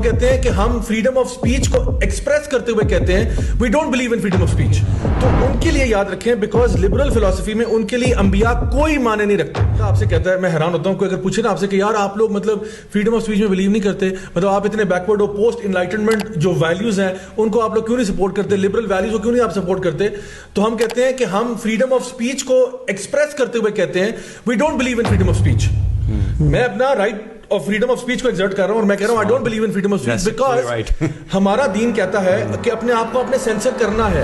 کہتے ہیں کہ ہم فریڈم آف اسپیچ کو ایکسپریس کرتے ہوئے کہتے ہیں we don't believe in freedom of speech. تو ان کے لیے یاد رکھیں بیکاز لبرل فلسفی میں ان کے لیے انبیاء کوئی معنی نہیں رکھتے. آپ سے کہتا ہے, میں حیران ہوتا ہوں, کوئی اگر پوچھے نا آپ سے کہ یار آپ لوگ مطلب فریڈم آف اسپیچ میں بلیو نہیں کرتے, مطلب آپ اتنے بیکورڈ ہو, پوسٹ انلائٹنمنٹ جو ویلیوز ہیں ان کو آپ لوگ کیوں نہیں سپورٹ کرتے, لبرل ویلیوز کو کیوں نہیں آپ سپورٹ کرتے. تو ہم کہتے ہیں کہ ہم فریڈم آف اسپیچ کو ایکسپریس کرتے ہوئے کہتے ہیں we don't believe in freedom of speech. میں اپنا right of freedom of speech کو ایگزرٹ کر رہا ہوں اور میں کہہ رہا ہوں I don't believe in freedom of speech because ہمارا دین کہتا ہے کہ اپنے آپ کو اپنے سینسر کرنا ہے.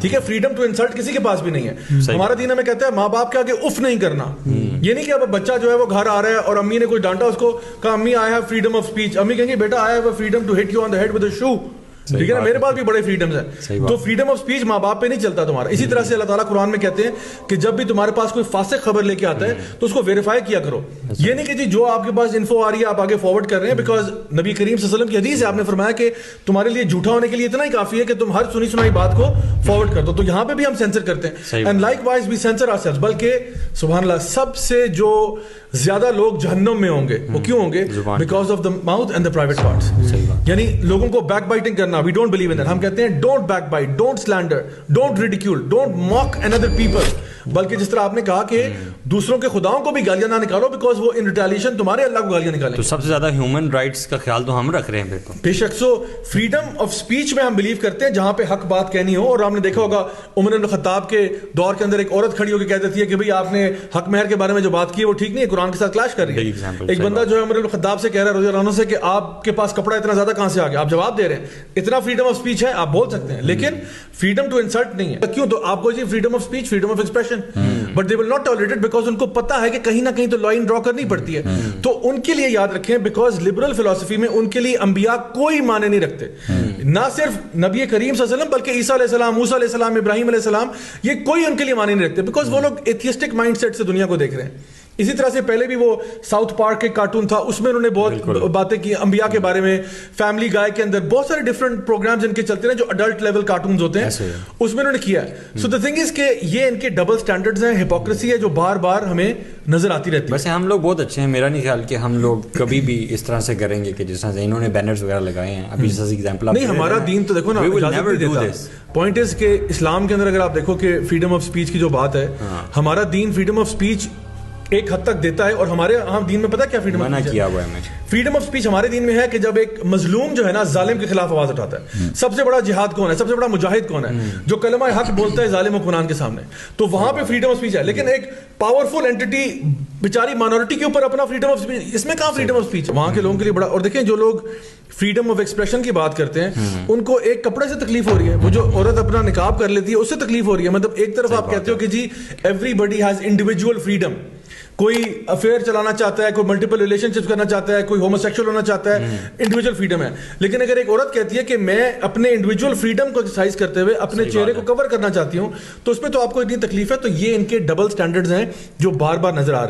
ٹھیک ہے, فریڈم ٹو انسلٹ کسی کے پاس بھی نہیں ہے. ہمارا دین ہمیں کہتا ہے ماں باپ کے آگے اف نہیں کرنا. یہ نہیں کہ اب بچہ جو ہے وہ گھر آ رہا ہے اور امی نے کوئی ڈانٹا اس کو, کہا امی I have freedom of speech, امی کہیں گے بیٹا I have freedom to hit you on the head with a shoe. ٹھیک ہے نا, میرے پاس بھی بڑے فریڈمز ہیں. تو فریڈم آف اسپیچ ماں باپ پہ نہیں چلتا تمہارا. اسی طرح سے اللہ تعالیٰ قرآن میں کہتے ہیں کہ جب بھی تمہارے پاس کوئی فاسق خبر لے کے آتا ہے تو اس کو ویریفائی کیا کرو. یہ نہیں کہ جی جو آپ کے پاس انفو آ رہی ہے آپ آگے فارورڈ کر رہے ہیں, بیکاز نبی کریم صلی اللہ علیہ وسلم کی حدیث ہے, آپ نے فرمایا کہ تمہارے لیے جھوٹا ہونے کے لیے اتنا ہی کافی ہے کہ تم ہر سنی سنائی بات کو فارورڈ کر دو. تو یہاں پہ بھی ہم سینسر کرتے ہیں, and likewise we censor ourselves. بلکہ سبحان اللہ سب سے جو زیادہ لوگ جہنم میں ہوں گے وہ کیوں ہوں گے, because of the mouth and the private parts. یعنی لوگوں کو بیک بائٹنگ کرنا, we don't believe in that. ہم کہتے ہیں don't backbite, don't slander, don't ridicule, don't mock another people. بلکہ جس طرح آپ نے کہا کہ دوسروں کے خداؤں کو بھی گالیاں نہ نکالو بیکاز وہ ان ریٹیلیشن تمہارے اللہ کو گالیاں نکالیں. تو سب سے زیادہ ہیومن رائٹس کا خیال تو ہم رکھ رہے ہیں بے شک. سو فریڈم آف اسپیچ میں ہم بلیو کرتے ہیں جہاں پہ حق بات کہنی ہو. اور ہم نے دیکھا ہوگا عمر بن الخطاب کے دور کے اندر ایک عورت کھڑی ہو کے کہہ دیتی ہے کہ بھئی آپ نے حق مہر کے بارے میں جو بات کی ہے وہ ٹھیک نہیں ہے, قرآن کے ساتھ کلاش کر رہی ہے. ایک بندہ جو ہے عمر بن الخطاب سے کہہ رہا ہے رضی اللہ عنہ سے کہ آپ کے پاس کپڑا اتنا زیادہ کہاں سے آ گیا, آپ جواب دے رہے ہیں. اتنا فریڈم آف اسپیچ ہے, آپ بول سکتے ہیں, لیکن فریڈم ٹو انسلٹ نہیں ہے. کیوں؟ تو آپ کو جی freedom of speech, freedom of expression, but they will not tolerate it because ان کو پتا ہے کہ کہیں نہ کہیں تو لائن ڈرا کرنی پڑتی ہے. تو ان کے لیے یاد رکھیں بیکاز لبرل فلسفی میں ان کے لیے انبیاء کوئی معنی نہیں رکھتے. نہ صرف نبی کریم صلی اللہ علیہ وسلم بلکہ عیسیٰ علیہ السلام, موسیٰ علیہ السلام, ابراہیم علیہ السلام, یہ کوئی ان کے لیے معنی نہیں رکھتے بیکاز وہ لوگ ایتھیسٹک مائنڈ سیٹ سے دنیا کو دیکھ رہے ہیں. اسی طرح سے پہلے بھی وہ ساؤتھ پارک کے کارٹون تھا, اس میں انہوں نے بہت باتیں کی انبیاء کے بارے میں. فیملی گائے کے اندر بہت سارے ڈفرنٹ پروگرامز ان کے چلتے ہیں جو اڈلٹ لیول کارٹونز ہوتے ہیں, اس میں انہوں نے کیا ہے. سو دا تھنگ از کہ یہ ان کے ڈبل سٹینڈرڈز ہیں, ہپوکریسی ہے جو بار بار ہمیں نظر آتی رہتی ہے. ویسے ہم لوگ بہت اچھے ہیں, میرا نہیں خیال کہ ہم لوگ کبھی بھی اس طرح سے کریں گے کہ جس طرح سے انہوں نے بینرز وغیرہ لگائے ہیں. ابھی جیسا ایگزامپل نہیں, ہمارا دین تو دیکھو نا اجازت نہیں دیتا. پوائنٹ از کہ اسلام کے اندر اگر آپ دیکھو کہ فریڈم آف اسپیچ کی جو بات ہے, ہمارا دین فریڈم آف اسپیچ ایک حد تک دیتا ہے. اور ہمارے دین میں پتا کیا فریڈم آف اسپیچ ہے؟ فریڈم آف اسپیچ ہمارے دین میں ہے کہ جب ایک مظلوم جو ہے نا ظالم کے خلاف آواز اٹھاتا ہے. سب سے بڑا جہاد کون ہے, سب سے بڑا مجاہد کون ہے, جو کلمہ حق بولتا ہے ظالم و حکمران کے سامنے. تو وہاں پہ فریڈم آف اسپیچ ہے. لیکن ایک پاورفل اینٹی بیچاری مائنورٹی کے اوپر اپنا فریڈم آف اسپیچ, اس میں کہاں فریڈم آف اسپیچ؟ وہاں کے لوگوں کے لیے بڑا. اور دیکھیں جو لوگ فریڈم آف ایکسپریشن کی بات کرتے ہیں ان کو ایک کپڑے سے تکلیف ہو رہی ہے, وہ جو عورت اپنا نقاب کر لیتی ہے اس سے تکلیف ہو رہی ہے. مطلب ایک طرف آپ کہتے ہو کہ جی everybody has individual freedom, کوئی افیئر چلانا چاہتا ہے, کوئی ملٹیپل ریلیشن شپ کرنا چاہتا ہے, کوئی ہومو سیکشل ہونا چاہتا ہے, انڈیویجول فریڈم ہے. لیکن اگر ایک عورت کہتی ہے کہ میں اپنے انڈیویجول فریڈم کو ایکسرسائز کرتے ہوئے اپنے چہرے کو کور کرنا چاہتی ہوں, تو اس میں تو آپ کو اتنی تکلیف ہے. تو یہ ان کے ڈبل سٹینڈرڈز ہیں جو بار بار نظر آ رہے ہیں.